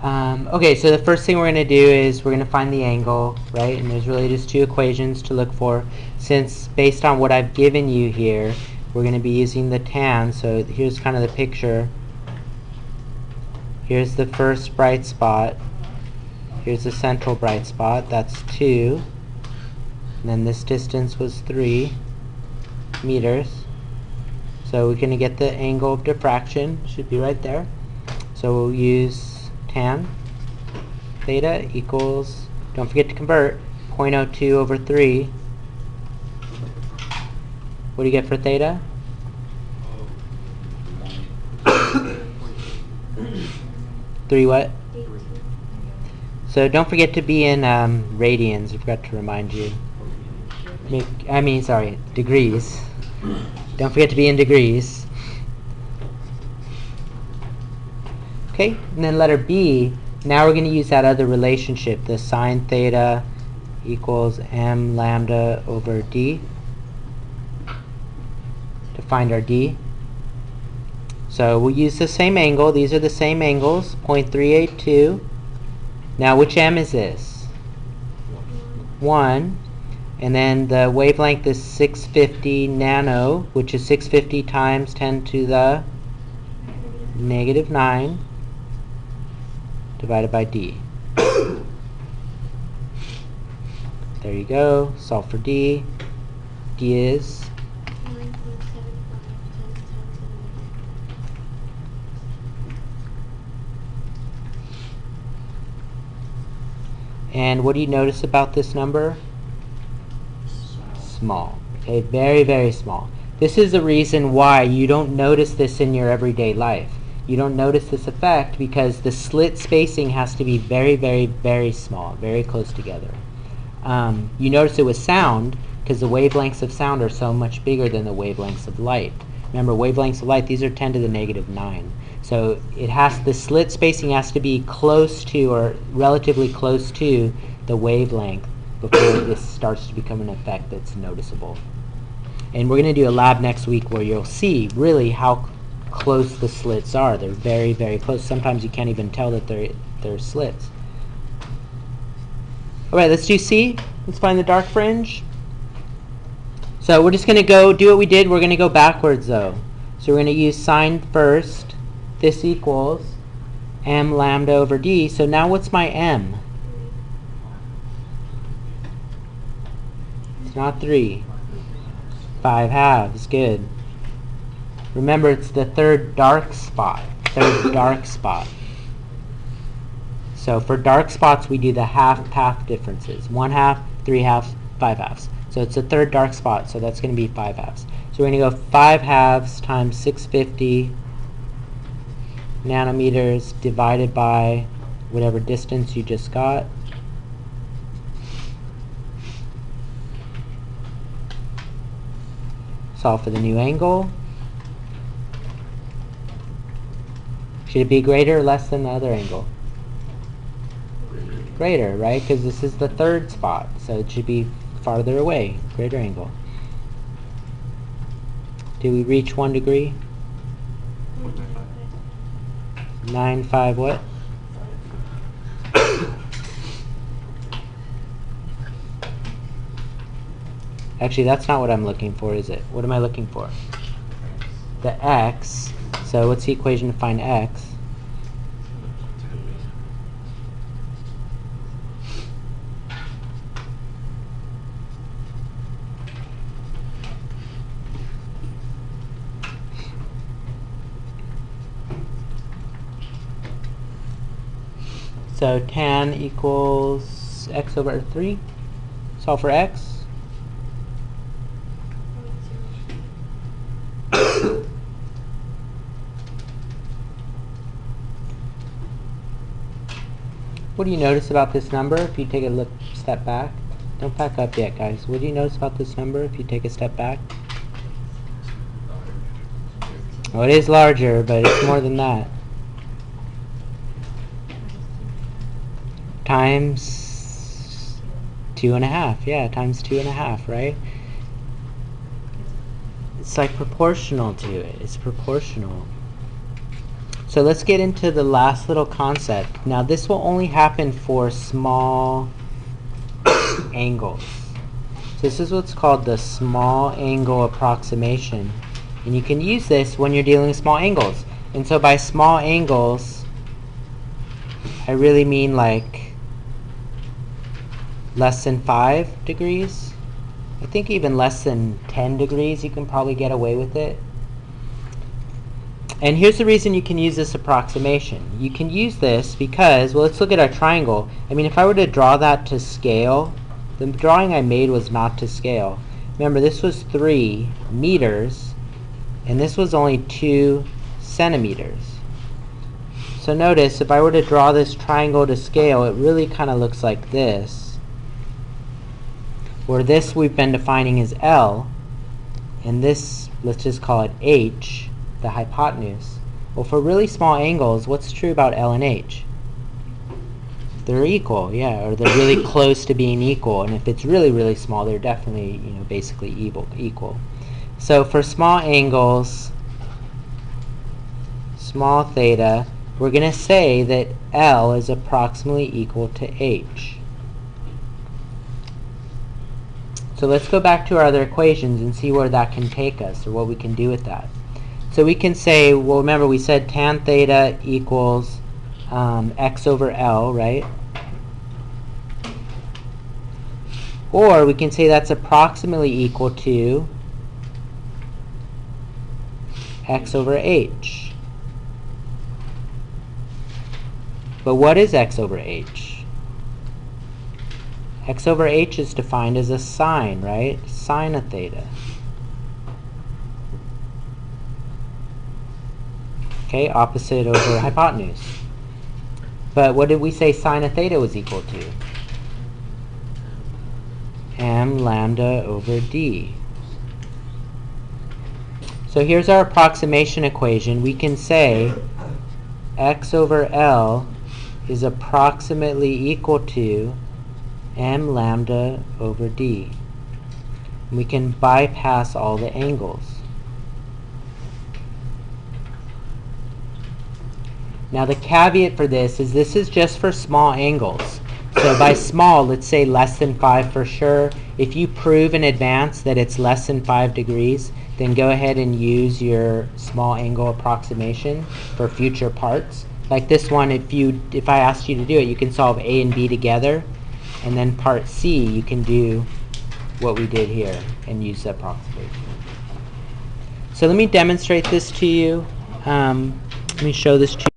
Okay, so the first thing we're going to do is we're going to find the angle, right? And there's really just two equations to look for. Since based on what I've given you here, we're going to be using the tan. So here's kind of the picture. Here's the first bright spot. Here's the central bright spot. That's 2. And then this distance was 3 meters. So we're going to get the angle of diffraction. Should be right there. So we'll use tan theta equals, don't forget to convert, 0.02 over 3. What do you get for theta? 3 what? So don't forget to be in radians. I forgot to remind you. Sorry, degrees. Don't forget to be in degrees. Okay, and then letter B, now we're going to use that other relationship, the sine theta equals m lambda over d, to find our d. So we'll use the same angle. These are the same angles, 0.382. Now which m is this? 1. And then the wavelength is 650 nano, which is 650 times 10 to the negative 9. Divided by d. There you go. Solve for d. D is 9.75 times 10 to the negative. And what do you notice about this number? Small. Okay, very, very small. This is the reason why you don't notice this in your everyday life. You don't notice this effect because the slit spacing has to be very, very, very small, very close together. You notice it with sound because the wavelengths of sound are so much bigger than the wavelengths of light. Remember, wavelengths of light, these are 10 to the negative 9. So the slit spacing has to be close to, or relatively close to, the wavelength before this starts to become an effect that's noticeable. And we're going to do a lab next week where you'll see really how close the slits are. They're very, very close. Sometimes you can't even tell that they're slits. Alright, let's do C. Let's find the dark fringe. So we're just going to go do what we did. We're going to go backwards though. So we're going to use sine first. This equals m lambda over d. So now what's my m? It's not 3. 5/2. Good. Remember, it's the third dark spot. So for dark spots, we do the half differences. 1/2, 3/2, 5/2. So it's the third dark spot, so that's going to be 5/2. So we're going to go 5/2 times 650 nanometers divided by whatever distance you just got. Solve for the new angle. Should it be greater or less than the other angle? Greater, right? Because this is the third spot, so it should be farther away. Greater angle. Do we reach 1 degree? 9.5 what? Actually, that's not what I'm looking for, is it? What am I looking for? The x. So what's the equation to find x? So tan equals x over 3. Solve for x. What do you notice about this number if you take a step back? Don't back up yet, guys. What do you notice about this number if you take a step back? Well, it is larger, but it's more than that. Times 2.5. Yeah, times 2.5, right? It's like proportional to it. It's proportional. So let's get into the last little concept. Now this will only happen for small angles. So this is what's called the small angle approximation. And you can use this when you're dealing with small angles. And so by small angles, I really mean like less than 5 degrees. I think even less than 10 degrees you can probably get away with it. And here's the reason you can use this approximation. You can use this because, well, let's look at our triangle. I mean, if I were to draw that to scale, the drawing I made was not to scale. Remember, this was 3 meters, and this was only 2 centimeters. So notice, if I were to draw this triangle to scale, it really kind of looks like this, where this we've been defining as L, and this, let's just call it H, the hypotenuse. Well, for really small angles, what's true about L and H? They're equal, yeah, or they're really close to being equal. And if it's really, really small, they're definitely, basically equal. So for small angles, small theta, we're going to say that L is approximately equal to H. So let's go back to our other equations and see where that can take us, or what we can do with that. So we can say, well, remember we said tan theta equals x over L, right? Or we can say that's approximately equal to x over h. But what is x over h? X over h is defined as a sine, right? Sine of theta. Okay, opposite over hypotenuse. But what did we say sine of theta was equal to? M lambda over d. So here's our approximation equation. We can say x over L is approximately equal to m lambda over d. We can bypass all the angles. Now the caveat for this is just for small angles. So by small, let's say less than 5 for sure. If you prove in advance that it's less than 5 degrees, then go ahead and use your small angle approximation for future parts. Like this one, if I asked you to do it, you can solve A and B together, and then part C, you can do what we did here and use the approximation. So let me demonstrate this to you. Let me show this to